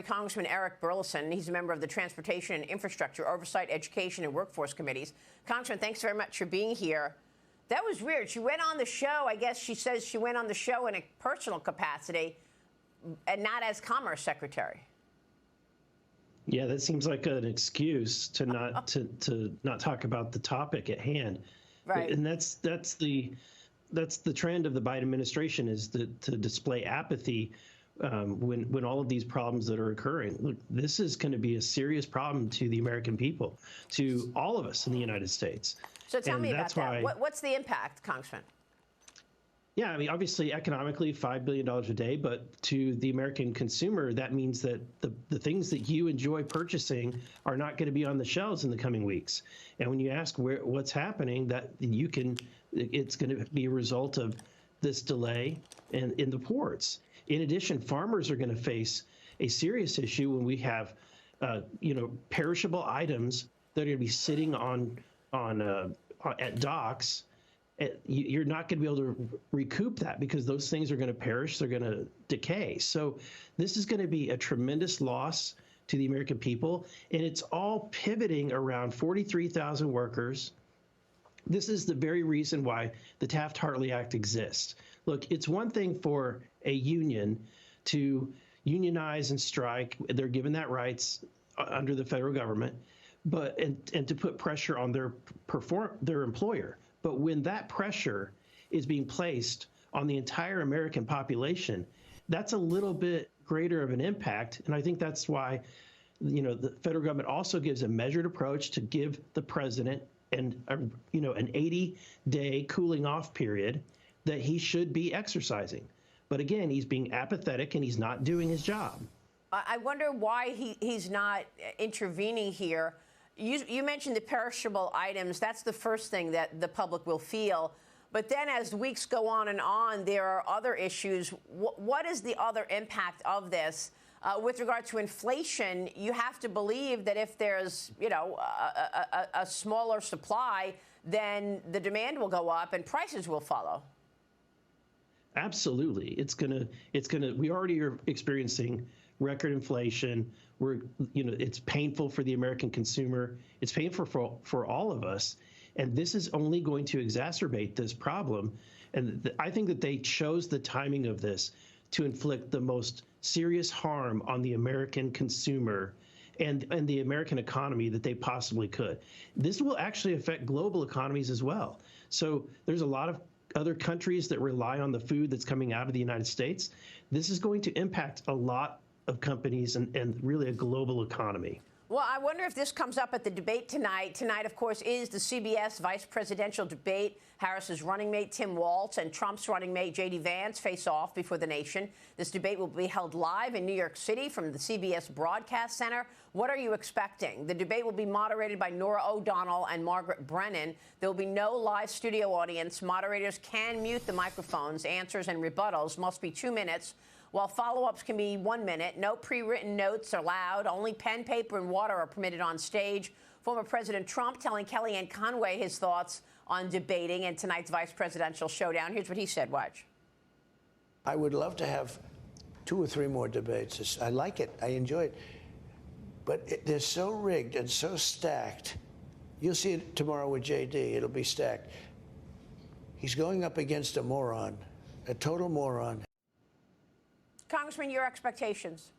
Congressman Eric Burlison. He's a member of the Transportation and Infrastructure Oversight, Education, and Workforce Committees. Congressman, thanks very much for being here. That was weird. She went on the show. I guess she says she went on the show in a personal capacity and not as Commerce Secretary. Yeah, that seems like an excuse to not talk about the topic at hand. Right. And that's the trend of the Biden administration, is to display apathy when all of these problems that are occurring. Look, this is going to be a serious problem to the American people, to all of us in the United States. So tell me about that. What's the impact, Congressman? Yeah, I mean, obviously, economically, $5 billion a day, but to the American consumer, that means that the things that you enjoy purchasing are not going to be on the shelves in the coming weeks. And when you ask what's happening, it's going to be a result of this delay in the ports. In addition, farmers are going to face a serious issue when we have, perishable items that are going to be sitting at docks. You're not going to be able to recoup that because those things are going to perish. They're going to decay. So this is going to be a tremendous loss to the American people. And it's all pivoting around 43,000 workers. This is the very reason why the Taft-Hartley Act exists. Look, it's one thing for a union to unionize and strike. They're given that rights under the federal government, and to put pressure on their employer. But when that pressure is being placed on the entire American population, that's a little bit greater of an impact. And I think that's why, the federal government also gives a measured approach to give the president an 80-day cooling off period that he should be exercising. But again, he's being apathetic and he's not doing his job. I wonder why he's not intervening here. You mentioned the perishable items. That's the first thing that the public will feel. But then as weeks go on, there are other issues. What is the other impact of this? With regard to inflation, you have to believe that if there's, a smaller supply, then the demand will go up and prices will follow. Absolutely. It's gonna, we already are experiencing record inflation. It's painful for the American consumer. It's painful for all of us. And this is only going to exacerbate this problem. And I think that they chose the timing of this to inflict the most serious harm on the American consumer and the American economy that they possibly could. This will actually affect global economies as well. So there's a lot of other countries that rely on the food that's coming out of the United States. This is going to impact a lot of companies and really a global economy. Well, I wonder if this comes up at the debate tonight. Tonight, of course, is the CBS vice presidential debate. Harris's running mate, Tim Walz, and Trump's running mate, J.D. Vance, face off before the nation. This debate will be held live in New York City from the CBS Broadcast Center. What are you expecting? The debate will be moderated by Norah O'Donnell and Margaret Brennan. There will be no live studio audience. Moderators can mute the microphones. Answers and rebuttals must be 2 minutes, while follow-ups can be 1 minute. No pre-written notes are allowed. Only pen, paper, and water are permitted on stage. Former President Trump telling Kellyanne Conway his thoughts on debating in tonight's vice presidential showdown. Here's what he said. Watch. I would love to have 2 or 3 more debates. I like it. I enjoy it. But they're so rigged and so stacked. You'll see it tomorrow with J.D. It'll be stacked. He's going up against a moron, a total moron. Congressman, your expectations?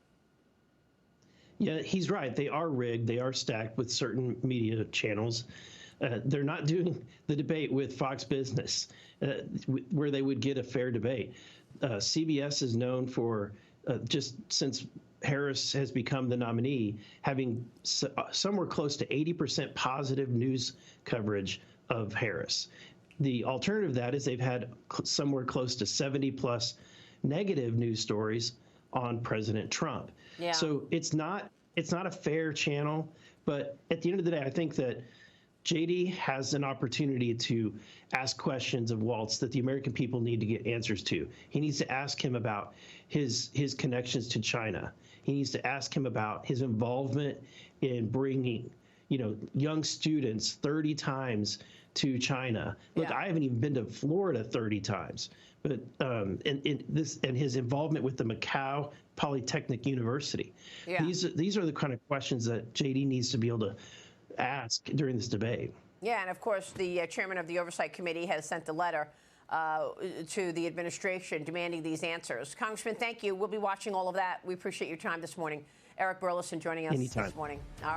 Yeah, he's right. They are rigged. They are stacked with certain media channels. They're not doing the debate with Fox Business, where they would get a fair debate. CBS is known for, just since Harris has become the nominee, having somewhere close to 80% positive news coverage of Harris. The alternative to that is they've had somewhere close to 70+ negative news stories on President Trump. Yeah. So it's not a fair channel, but at the end of the day, I think that JD has an opportunity to ask questions of Walz that the American people need to get answers to. He needs to ask him about his connections to China. He needs to ask him about his involvement in bringing, young students 30 times to China. Look, Yeah. I haven't even been to Florida 30 times. But and his involvement with the Macau Polytechnic University. Yeah. These are the kind of questions that JD needs to be able to ask during this debate. Yeah, and of course, the chairman of the Oversight Committee has sent a letter to the administration demanding these answers. Congressman, thank you. We'll be watching all of that. We appreciate your time this morning. Eric Burlison joining us Anytime. this morning. All right.